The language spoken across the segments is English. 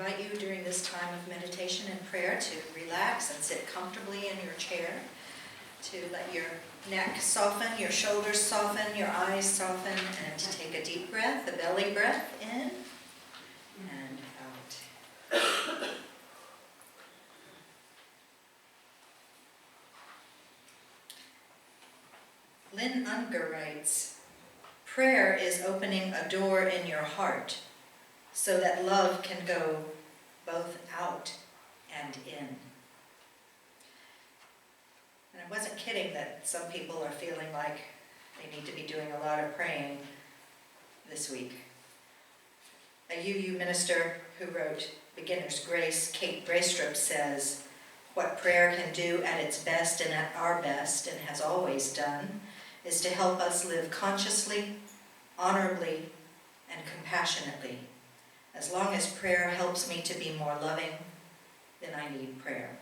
invite you during this time of meditation and prayer to relax and sit comfortably in your chair, to let your neck soften, your shoulders soften, your eyes soften, and to take a deep breath, a belly breath in and out. Lynn Unger writes, "Prayer is opening a door in your heart so that love can go both out and in." And I wasn't kidding that some people are feeling like they need to be doing a lot of praying this week. A UU minister who wrote Beginner's Grace, Kate Braystrup, says, "What prayer can do at its best and at our best, and has always done, is to help us live consciously, honorably, and compassionately. As long as prayer helps me to be more loving, then I need prayer.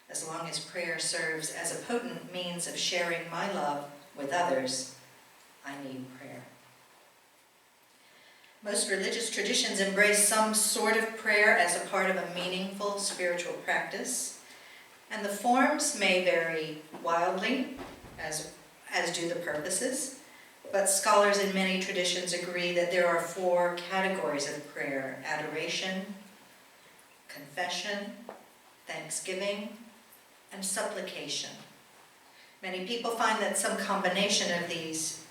As long as prayer serves as a potent means of sharing my love with others, I need prayer." Most religious traditions embrace some sort of prayer as a part of a meaningful spiritual practice, and the forms may vary wildly, as do the purposes. But scholars in many traditions agree that there are 4 categories of prayer: adoration, confession, thanksgiving, and supplication. Many people find that some combination of these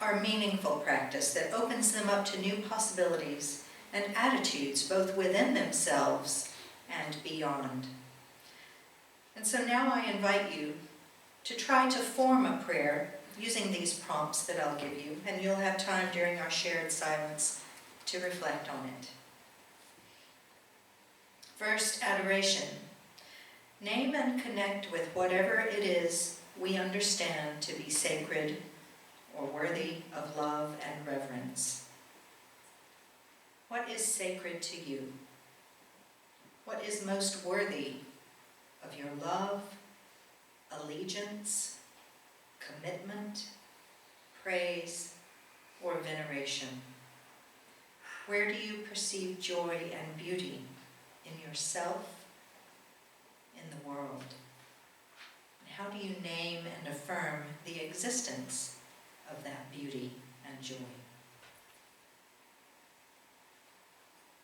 are meaningful practice that opens them up to new possibilities and attitudes both within themselves and beyond. And so now I invite you to try to form a prayer using these prompts that I'll give you, and you'll have time during our shared silence to reflect on it. First, adoration. Name and connect with whatever it is we understand to be sacred or worthy of love and reverence. What is sacred to you? What is most worthy of your love, allegiance, commitment, praise, or veneration? Where do you perceive joy and beauty in yourself, in the world? And how do you name and affirm the existence of that beauty and joy?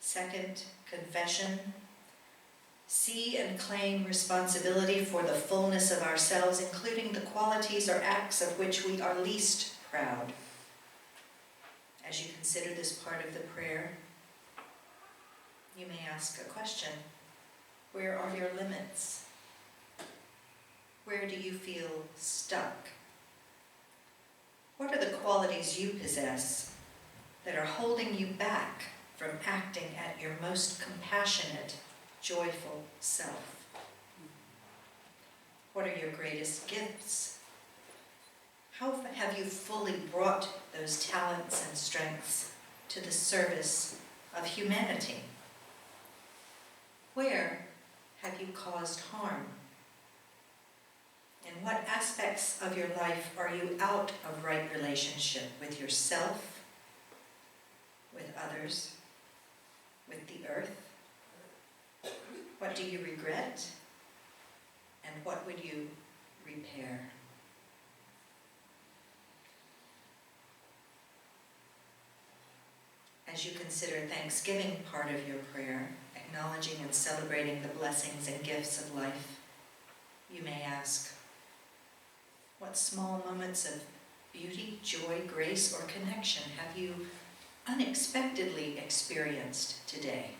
Second, confession. See and claim responsibility for the fullness of ourselves, including the qualities or acts of which we are least proud. As you consider this part of the prayer, you may ask a question. Where are your limits? Where do you feel stuck? What are the qualities you possess that are holding you back from acting at your most compassionate, joyful self? What are your greatest gifts? How have you fully brought those talents and strengths to the service of humanity? Where have you caused harm? In what aspects of your life are you out of right relationship with yourself, with others, with the earth? What do you regret? And what would you repair? As you consider Thanksgiving part of your prayer, acknowledging and celebrating the blessings and gifts of life, you may ask, what small moments of beauty, joy, grace, or connection have you unexpectedly experienced today?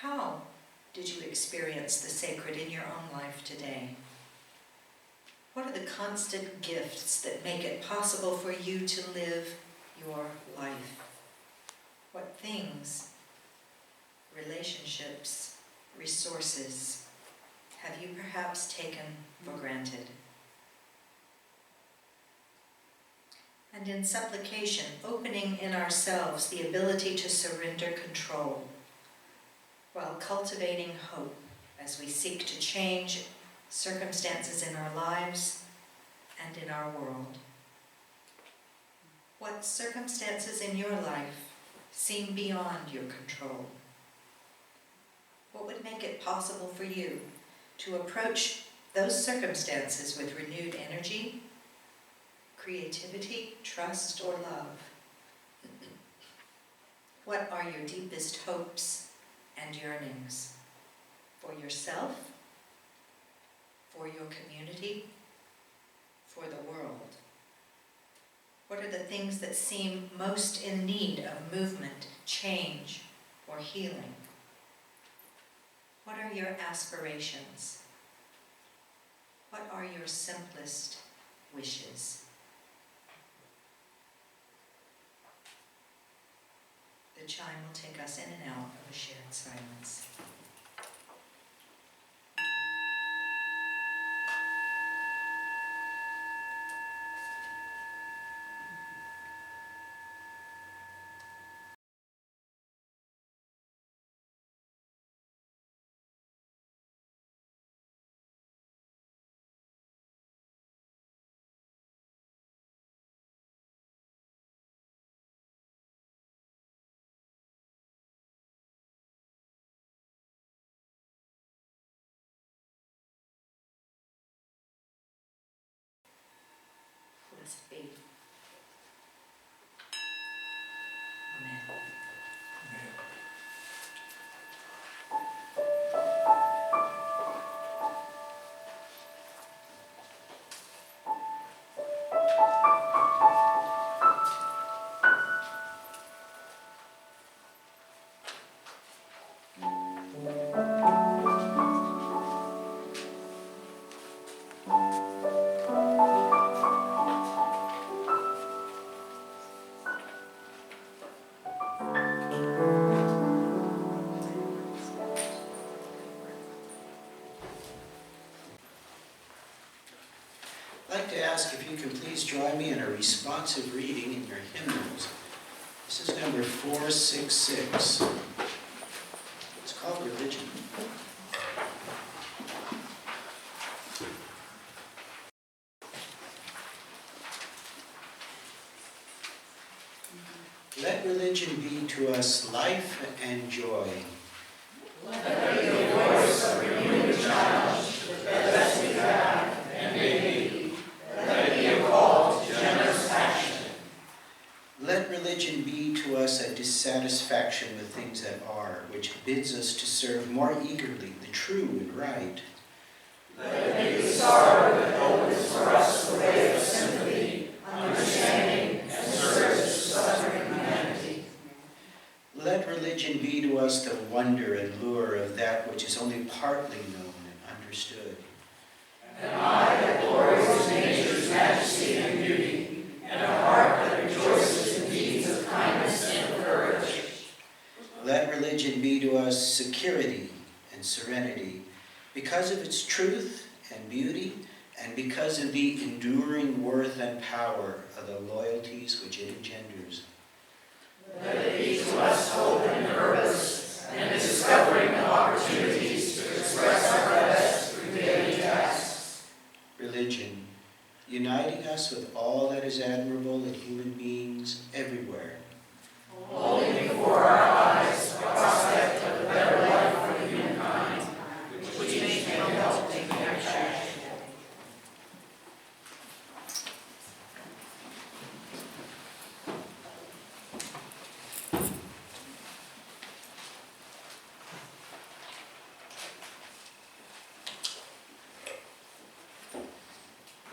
How did you experience the sacred in your own life today? What are the constant gifts that make it possible for you to live your life? What things, relationships, resources have you perhaps taken for granted? And in supplication, opening in ourselves the ability to surrender control, while cultivating hope as we seek to change circumstances in our lives and in our world. What circumstances in your life seem beyond your control? What would make it possible for you to approach those circumstances with renewed energy, creativity, trust, or love? What are your deepest hopes and yearnings for yourself, for your community, for the world? What are the things that seem most in need of movement, change, or healing? What are your aspirations? What are your simplest wishes? The chime will take us in and out of a shared silence. Blessed be. Amen. I'd like to ask if you can please join me in a responsive reading in your hymnals. This is number 466. It's called Religion. Let religion be to us life and joy. Let there be a voice of renewed challenge, the best we have and may be. Let it be a call to generous action. Let religion be to us a dissatisfaction with things that are, which bids us to serve more eagerly the true and right. Let it be the sorrow that opens for us the way of sympathy, understanding, and service to suffering humanity. Let religion be to us the wonder and lure of that which is only partly known and understood. An eye that glories in nature's majesty and beauty, and a heart that rejoices in deeds of kindness and courage. Let religion be to us security and serenity, because of its truth and beauty, and because of the enduring worth and power of the loyalties which it engenders. Let it be to us hope and purpose, and the discovering of opportunities to express our best through daily tasks. Religion, uniting us with all that is admirable in human beings everywhere. Holding before our eyes the prospect of a better life for humankind, which we may help take action.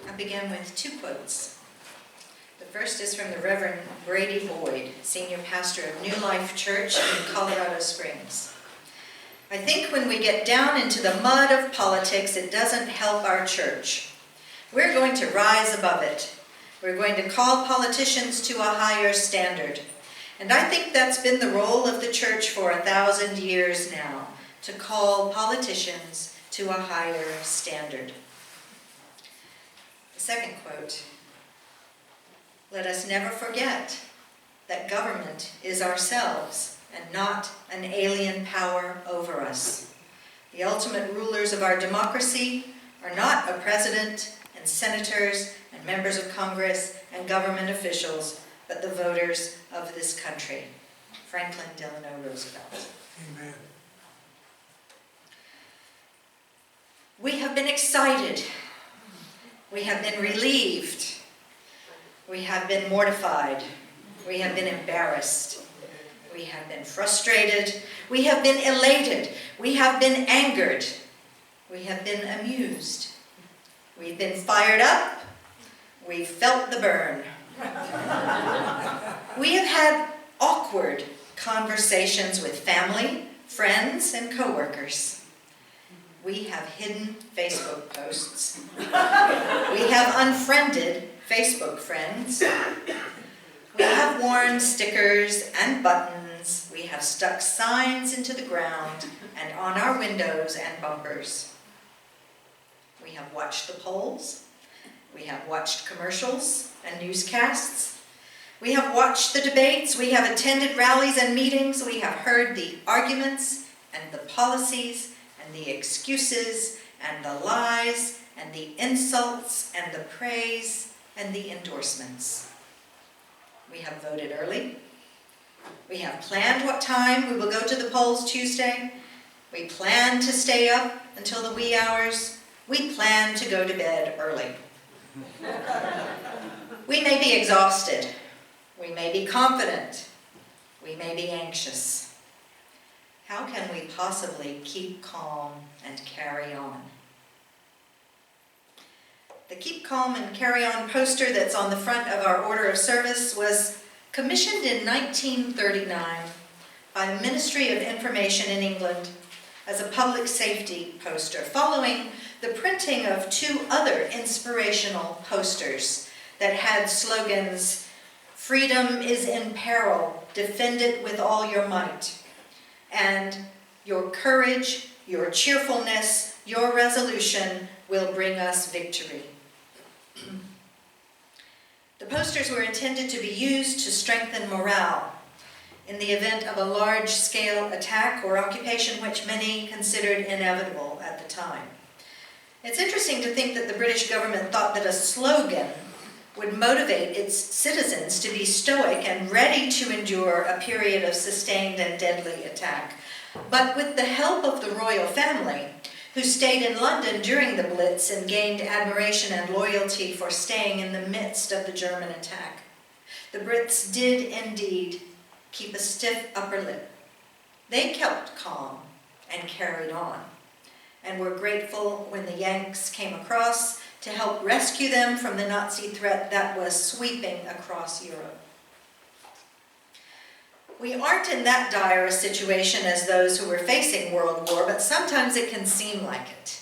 I'll begin with two quotes. The first is from the Reverend Brady Boyd, Senior Pastor of New Life Church in Colorado Springs. I think when we get down into the mud of politics, it doesn't help our church. We're going to rise above it. We're going to call politicians to a higher standard. And I think that's been the role of the church for 1,000 years now, to call politicians to a higher standard. The second quote, let us never forget that government is ourselves and not an alien power over us. The ultimate rulers of our democracy are not a president and senators and members of Congress and government officials, but the voters of this country. Franklin Delano Roosevelt. Amen. We have been excited. We have been relieved. We have been mortified. We have been embarrassed. We have been frustrated. We have been elated. We have been angered. We have been amused. We've been fired up. We've felt the burn. We have had awkward conversations with family, friends, and coworkers. We have hidden Facebook posts. We have unfriended Facebook friends. We have worn stickers and buttons. We have stuck signs into the ground and on our windows and bumpers. We have watched the polls. We have watched commercials and newscasts. We have watched the debates. We have attended rallies and meetings. We have heard the arguments and the policies and the excuses and the lies and the insults and the praise and the endorsements. We have voted early. We have planned what time we will go to the polls Tuesday. We plan to stay up until the wee hours. We plan to go to bed early. We may be exhausted. We may be confident. We may be anxious. How can we possibly keep calm and carry on? The Keep Calm and Carry On poster that's on the front of our order of service was commissioned in 1939 by the Ministry of Information in England as a public safety poster, following the printing of two other inspirational posters that had slogans, "Freedom is in peril, defend it with all your might," and "Your courage, your cheerfulness, your resolution will bring us victory." The posters were intended to be used to strengthen morale in the event of a large-scale attack or occupation which many considered inevitable at the time. It's interesting to think that the British government thought that a slogan would motivate its citizens to be stoic and ready to endure a period of sustained and deadly attack. But with the help of the royal family, who stayed in London during the Blitz and gained admiration and loyalty for staying in the midst of the German attack, the Brits did indeed keep a stiff upper lip. They kept calm and carried on, and were grateful when the Yanks came across to help rescue them from the Nazi threat that was sweeping across Europe. We aren't in that dire a situation as those who were facing World War, but sometimes it can seem like it.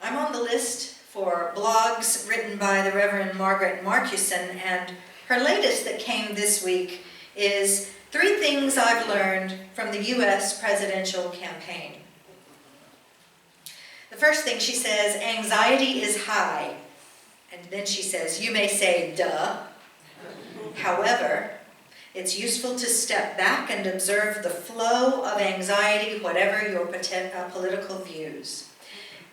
I'm on the list for blogs written by the Reverend Margaret Marcuson, and her latest that came this week is 3 things I've learned from the U.S. presidential campaign. The first thing she says, anxiety is high. And then she says, you may say, duh. However, it's useful to step back and observe the flow of anxiety, whatever your political views.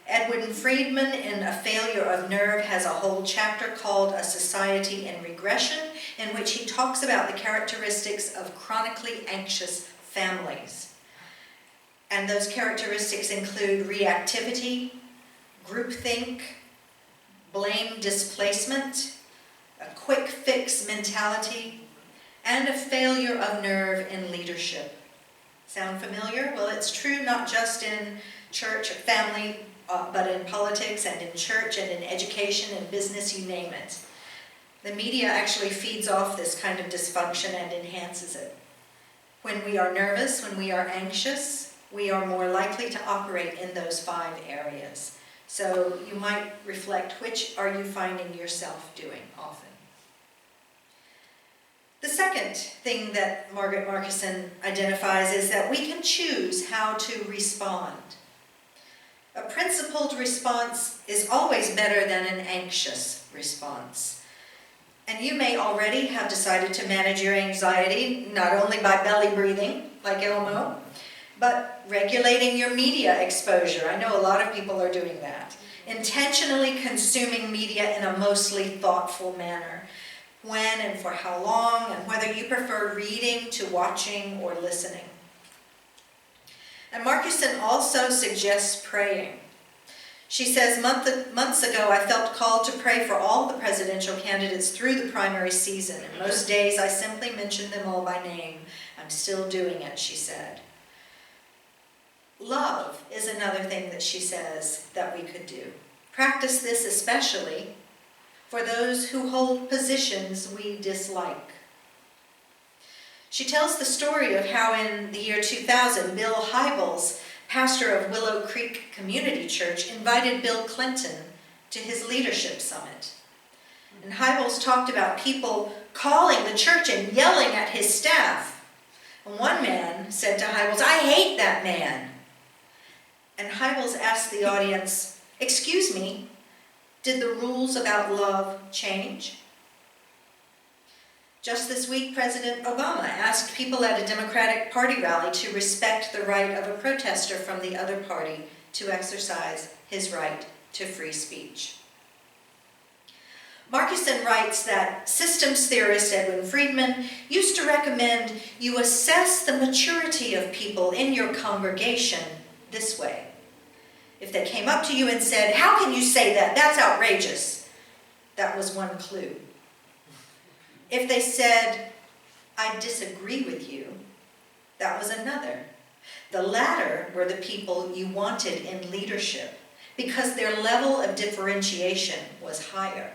Edwin Friedman, in A Failure of Nerve, has a whole chapter called A Society in Regression, in which he talks about the characteristics of chronically anxious families. And those characteristics include reactivity, groupthink, blame displacement, a quick fix mentality, and a failure of nerve in leadership. Sound familiar? Well, it's true not just in church or family, but in politics and in church and in education and business, you name it. The media actually feeds off this kind of dysfunction and enhances it. When we are nervous, when we are anxious, we are more likely to operate in those 5 areas. So you might reflect, which are you finding yourself doing often? The second thing that Margaret Marcuson identifies is that we can choose how to respond. A principled response is always better than an anxious response. And you may already have decided to manage your anxiety not only by belly breathing, like Elmo, but regulating your media exposure. I know a lot of people are doing that. Intentionally consuming media in a mostly thoughtful manner. When and for how long, and whether you prefer reading to watching or listening. And Marcuson also suggests praying. She says, months ago I felt called to pray for all the presidential candidates through the primary season, and most days I simply mentioned them all by name. I'm still doing it, she said. Love is another thing that she says that we could do. Practice this especially for those who hold positions we dislike. She tells the story of how in the year 2000, Bill Hybels, pastor of Willow Creek Community Church, invited Bill Clinton to his leadership summit. And Hybels talked about people calling the church and yelling at his staff. And one man said to Hybels, "I hate that man." And Hybels asked the audience, "Excuse me, did the rules about love change?" Just this week, President Obama asked people at a Democratic Party rally to respect the right of a protester from the other party to exercise his right to free speech. Marcuson writes that systems theorist Edwin Friedman used to recommend you assess the maturity of people in your congregation this way. If they came up to you and said, "How can you say that? That's outrageous," that was one clue. If they said, "I disagree with you," that was another. The latter were the people you wanted in leadership because their level of differentiation was higher.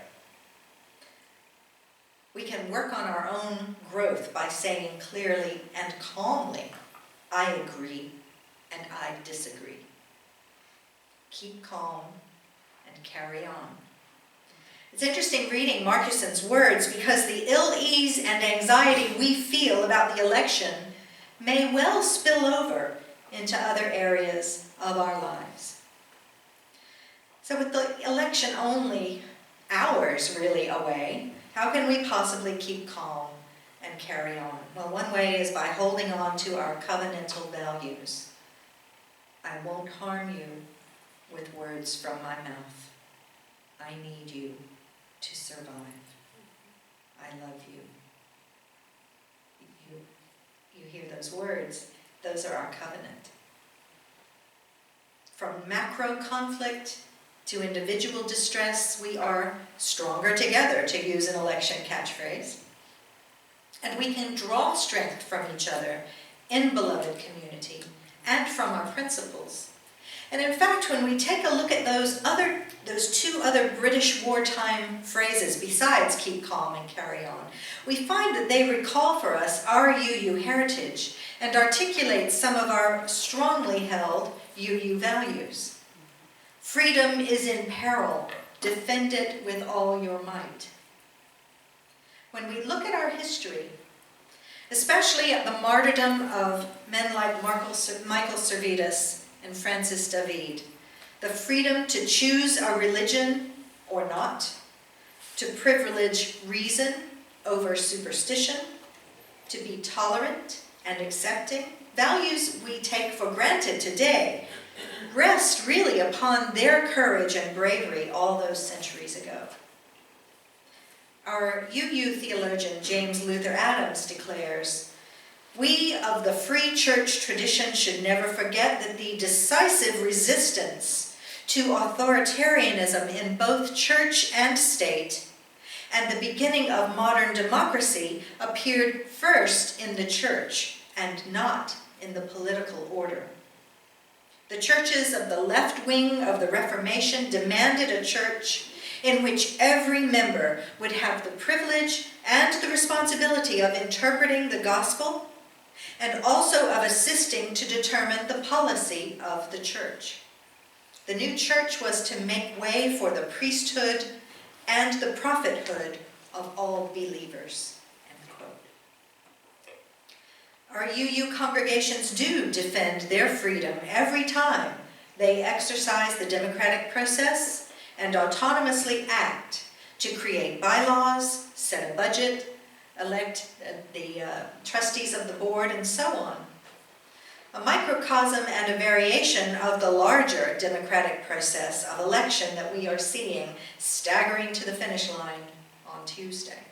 We can work on our own growth by saying clearly and calmly, "I agree and I disagree." Keep calm and carry on. It's interesting reading Marcuson's words because the ill-ease and anxiety we feel about the election may well spill over into other areas of our lives. So with the election only hours really away, how can we possibly keep calm and carry on? Well, one way is by holding on to our covenantal values. I won't harm you with words from my mouth. I need you to survive. I love you. You hear those words? Those are our covenant. From macro conflict to individual distress, we are stronger together, to use an election catchphrase. And we can draw strength from each other in beloved community and from our principles. And in fact, when we take a look at those two other British wartime phrases besides keep calm and carry on, we find that they recall for us our UU heritage and articulate some of our strongly held UU values. Freedom is in peril. Defend it with all your might. When we look at our history, especially at the martyrdom of men like Michael Servetus and Francis David, the freedom to choose a religion or not, to privilege reason over superstition, to be tolerant and accepting, values we take for granted today, rest really upon their courage and bravery all those centuries ago. Our UU theologian James Luther Adams declares, "We of the free church tradition should never forget that the decisive resistance to authoritarianism in both church and state and the beginning of modern democracy appeared first in the church and not in the political order. The churches of the left wing of the Reformation demanded a church in which every member would have the privilege and the responsibility of interpreting the gospel and also of assisting to determine the policy of the church. The new church was to make way for the priesthood and the prophethood of all believers." End quote. Our UU congregations do defend their freedom every time they exercise the democratic process and autonomously act to create bylaws, set a budget, elect the trustees of the board, and so on. A microcosm and a variation of the larger democratic process of election that we are seeing staggering to the finish line on Tuesday.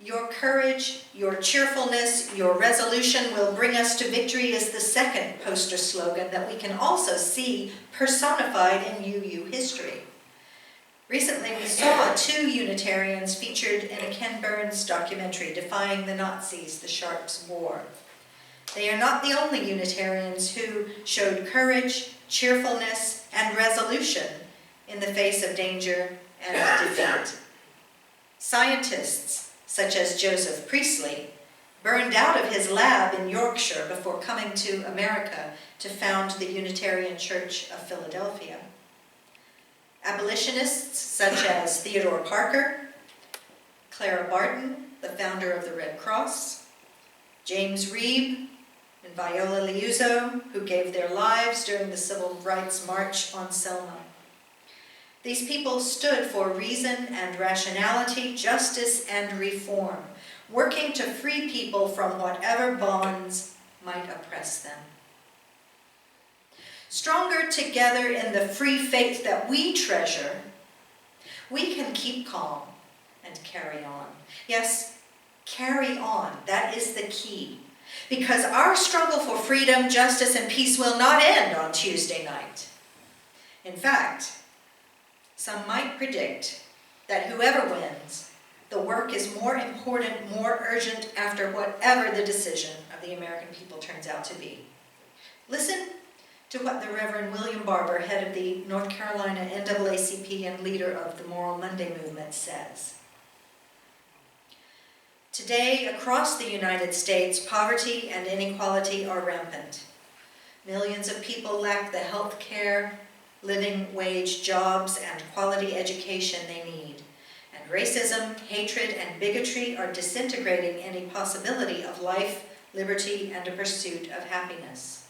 Your courage, your cheerfulness, your resolution will bring us to victory is the second poster slogan that we can also see personified in UU history. Recently, we saw 2 Unitarians featured in a Ken Burns documentary, Defying the Nazis, The Sharp's War. They are not the only Unitarians who showed courage, cheerfulness, and resolution in the face of danger and defeat. Scientists, such as Joseph Priestley, burned out of his lab in Yorkshire before coming to America to found the Unitarian Church of Philadelphia. Abolitionists such as Theodore Parker, Clara Barton, the founder of the Red Cross, James Reeb, and Viola Liuzzo, who gave their lives during the Civil Rights March on Selma. These people stood for reason and rationality, justice and reform, working to free people from whatever bonds might oppress them. Stronger together in the free faith that we treasure, we can keep calm and carry on. Yes, carry on. That is the key. Because our struggle for freedom, justice, and peace will not end on Tuesday night. In fact, some might predict that whoever wins, the work is more important, more urgent after whatever the decision of the American people turns out to be. Listen to what the Reverend William Barber, head of the North Carolina NAACP and leader of the Moral Monday movement, says. Today, across the United States, poverty and inequality are rampant. Millions of people lack the health care, living wage jobs, and quality education they need. And racism, hatred, and bigotry are disintegrating any possibility of life, liberty, and a pursuit of happiness.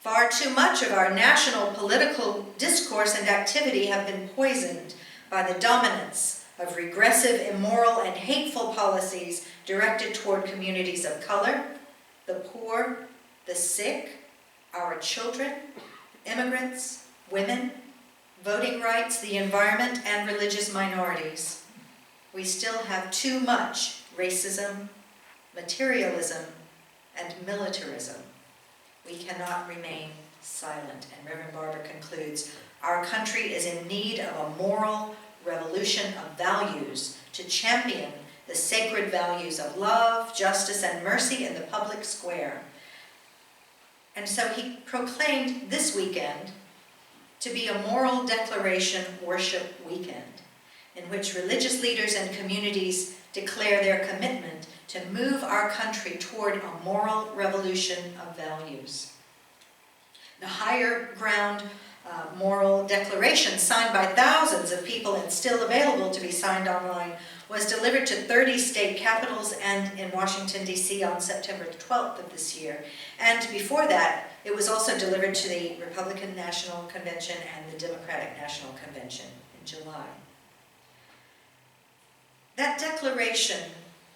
Far too much of our national political discourse and activity have been poisoned by the dominance of regressive, immoral, and hateful policies directed toward communities of color, the poor, the sick, our children, immigrants, women, voting rights, the environment, and religious minorities. We still have too much racism, materialism, and militarism. We cannot remain silent. And Reverend Barber concludes, our country is in need of a moral revolution of values to champion the sacred values of love, justice, and mercy in the public square. And so he proclaimed this weekend to be a moral declaration worship weekend, in which religious leaders and communities declare their commitment to move our country toward a moral revolution of values. The Higher Ground Moral Declaration, signed by thousands of people and still available to be signed online, was delivered to 30 state capitals and in Washington, D.C. on September 12th of this year. And before that, it was also delivered to the Republican National Convention and the Democratic National Convention in July. That declaration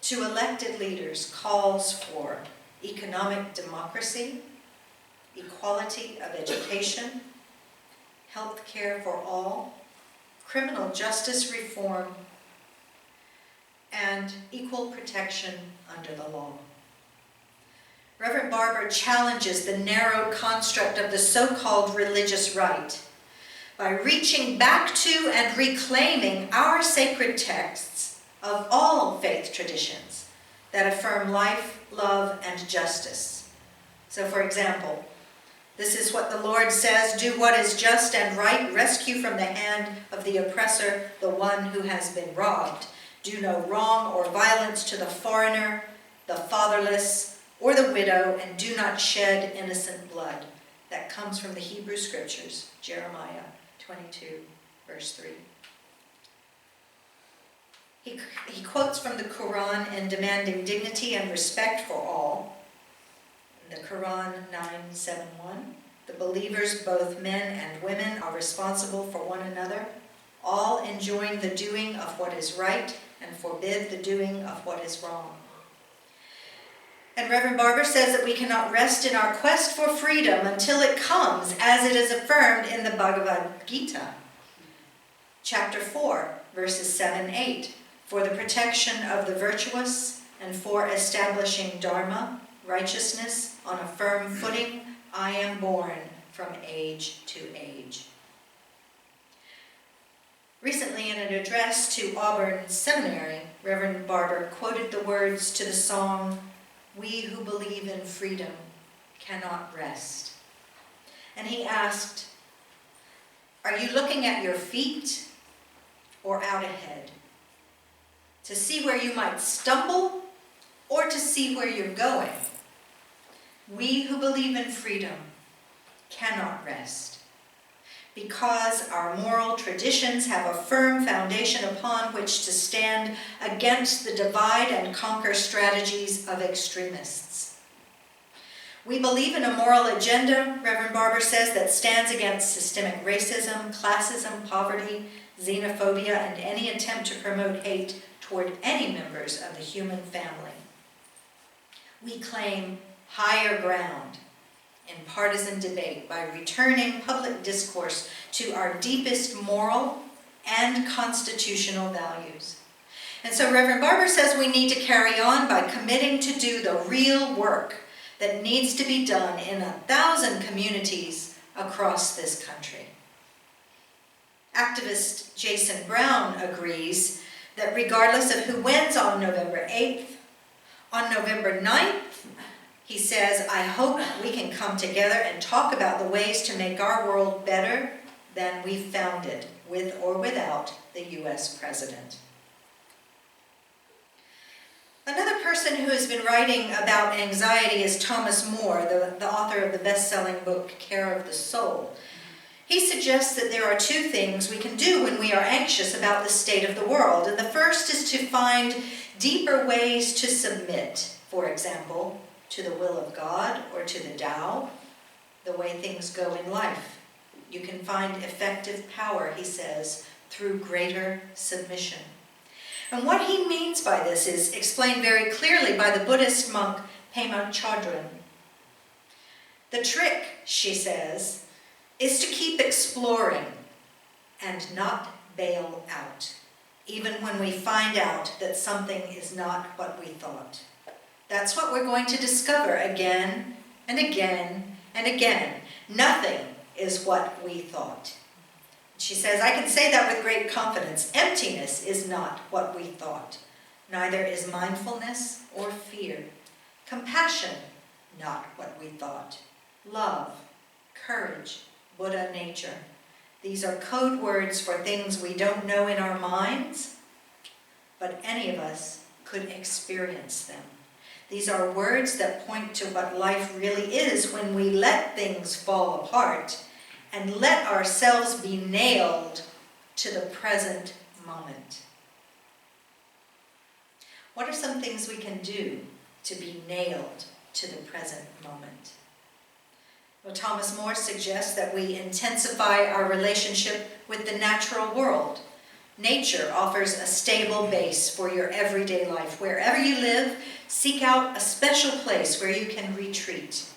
to elected leaders calls for economic democracy, equality of education, health care for all, criminal justice reform, and equal protection under the law. Reverend Barber challenges the narrow construct of the so-called religious right by reaching back to and reclaiming our sacred texts of all faith traditions that affirm life, love, and justice. So, for example, this is what the Lord says, do what is just and right, rescue from the hand of the oppressor the one who has been robbed. Do no wrong or violence to the foreigner, the fatherless, or the widow, and do not shed innocent blood. That comes from the Hebrew Scriptures, Jeremiah 22, verse 3. He quotes from the Quran in demanding dignity and respect for all. In the Quran 9:7:1, the believers, both men and women, are responsible for one another, all enjoin the doing of what is right and forbid the doing of what is wrong. And Reverend Barber says that we cannot rest in our quest for freedom until it comes, as it is affirmed in the Bhagavad Gita, chapter 4, verses 7-8. for the protection of the virtuous, and for establishing dharma, righteousness, on a firm footing, I am born from age to age. Recently, in an address to Auburn Seminary, Reverend Barber quoted the words to the song, "We who believe in freedom cannot rest." And he asked, are you looking at your feet or out ahead? To see where you might stumble or to see where you're going? We who believe in freedom cannot rest, because our moral traditions have a firm foundation upon which to stand against the divide and conquer strategies of extremists. We believe in a moral agenda, Reverend Barber says, that stands against systemic racism, classism, poverty, xenophobia, and any attempt to promote hate toward any members of the human family. We claim higher ground in partisan debate by returning public discourse to our deepest moral and constitutional values. And so Reverend Barber says we need to carry on by committing to do the real work that needs to be done in 1,000 communities across this country. Activist Jason Brown agrees that regardless of who wins on November 8th, on November 9th, he says, I hope we can come together and talk about the ways to make our world better than we found it, with or without the U.S. president. Another person who has been writing about anxiety is Thomas More, the author of the best-selling book, Care of the Soul. He suggests that there are two things we can do when we are anxious about the state of the world. And the first is to find deeper ways to submit, for example, to the will of God or to the Tao, the way things go in life. You can find effective power, he says, through greater submission. And what he means by this is explained very clearly by the Buddhist monk Pema Chodron. The trick, she says, is to keep exploring and not bail out, even when we find out that something is not what we thought. That's what we're going to discover again and again and again. Nothing is what we thought. She says, I can say that with great confidence. Emptiness is not what we thought. Neither is mindfulness or fear. Compassion, not what we thought. Love, courage, Buddha nature. These are code words for things we don't know in our minds, but any of us could experience them. These are words that point to what life really is when we let things fall apart and let ourselves be nailed to the present moment. What are some things we can do to be nailed to the present moment? Well, Thomas More suggests that we intensify our relationship with the natural world. Nature offers a stable base for your everyday life. Wherever you live, seek out a special place where you can retreat.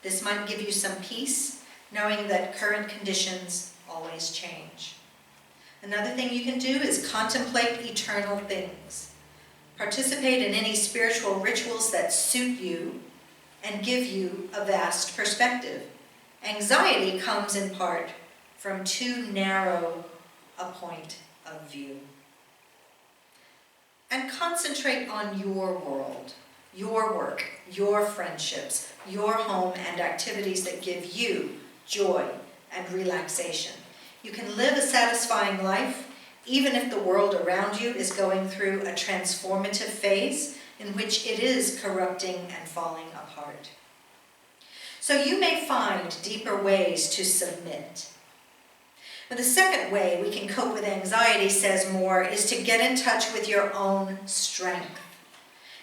This might give you some peace, knowing that current conditions always change. Another thing you can do is contemplate eternal things. Participate in any spiritual rituals that suit you and give you a vast perspective. Anxiety comes in part from too narrow a point of view. And concentrate on your world, your work, your friendships, your home, and activities that give you joy and relaxation. You can live a satisfying life even if the world around you is going through a transformative phase in which it is corrupting and falling apart. So you may find deeper ways to submit. But the second way we can cope with anxiety, says Moore, is to get in touch with your own strength.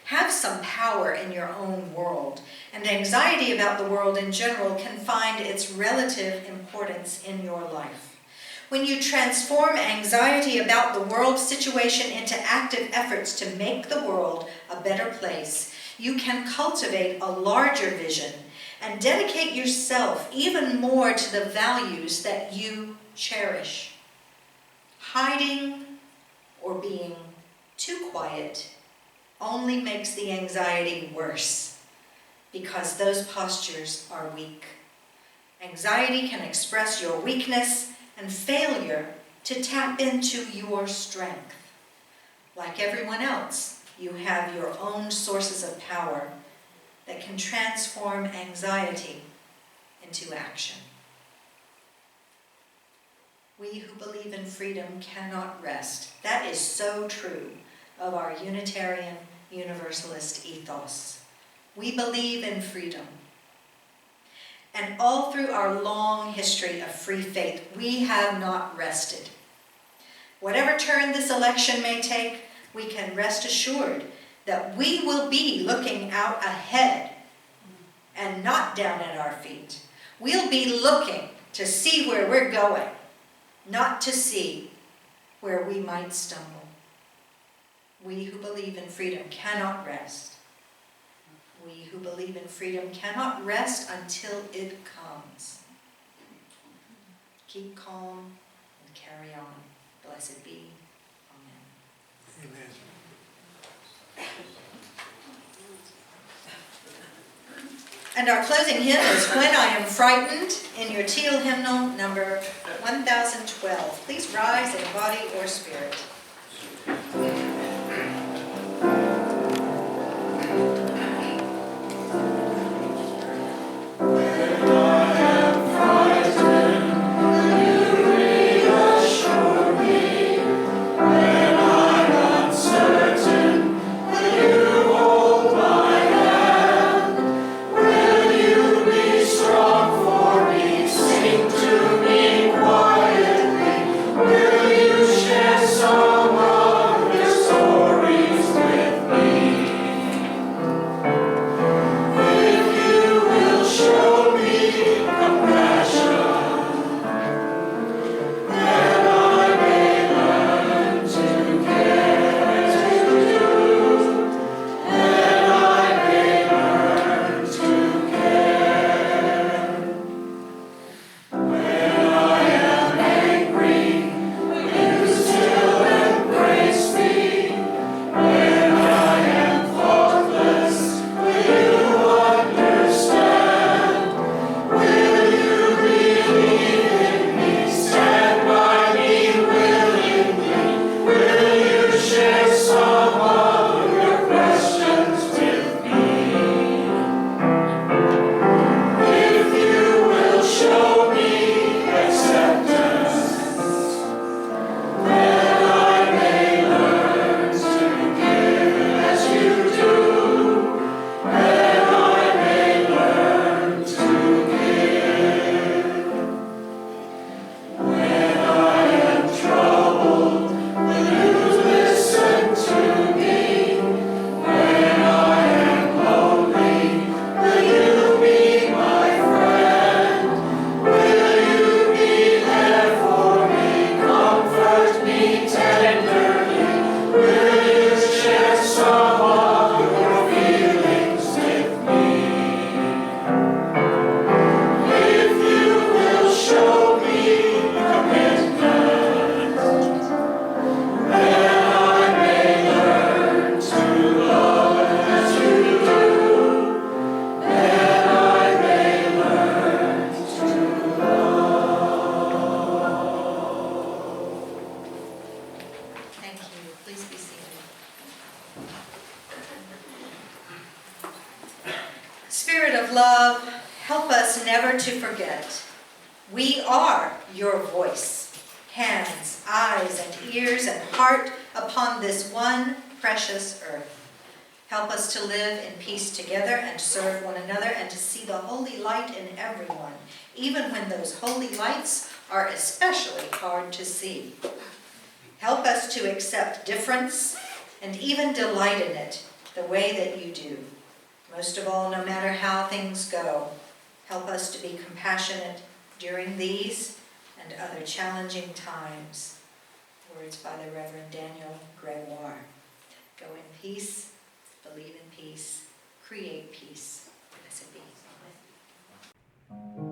Have some power in your own world, and anxiety about the world in general can find its relative importance in your life. When you transform anxiety about the world situation into active efforts to make the world a better place, you can cultivate a larger vision and dedicate yourself even more to the values that you cherish. Hiding or being Too quiet only makes the anxiety worse because those postures are weak. Anxiety can express your weakness and failure to tap into your strength. Like everyone else, you have your own sources of power that can transform anxiety into action. We who believe in freedom cannot rest. That is so true of our Unitarian Universalist ethos. We believe in freedom. And all through our long history of free faith, we have not rested. Whatever turn this election may take, we can rest assured that we will be looking out ahead and not down at our feet. We'll be looking to see where we're going, not to see where we might stumble. We who believe in freedom cannot rest. We who believe in freedom cannot rest until it comes. Keep calm and carry on. Blessed be. Amen. Amen. And our closing hymn is When I Am Frightened, in your teal hymnal number 1012. Please rise in body or spirit. Spirit of love, help us never to forget. We are your voice, hands, eyes, and ears, and heart upon this one precious earth. Help us to live in peace together and to serve one another and to see the holy light in everyone, even when those holy lights are especially hard to see. Help us to accept difference and even delight in it the way that you do. Most of all, no matter how things go, help us to be compassionate during these and other challenging times. Words by the Reverend Daniel Gregoire. Go in peace, believe in peace, create peace. Blessed be. Amen.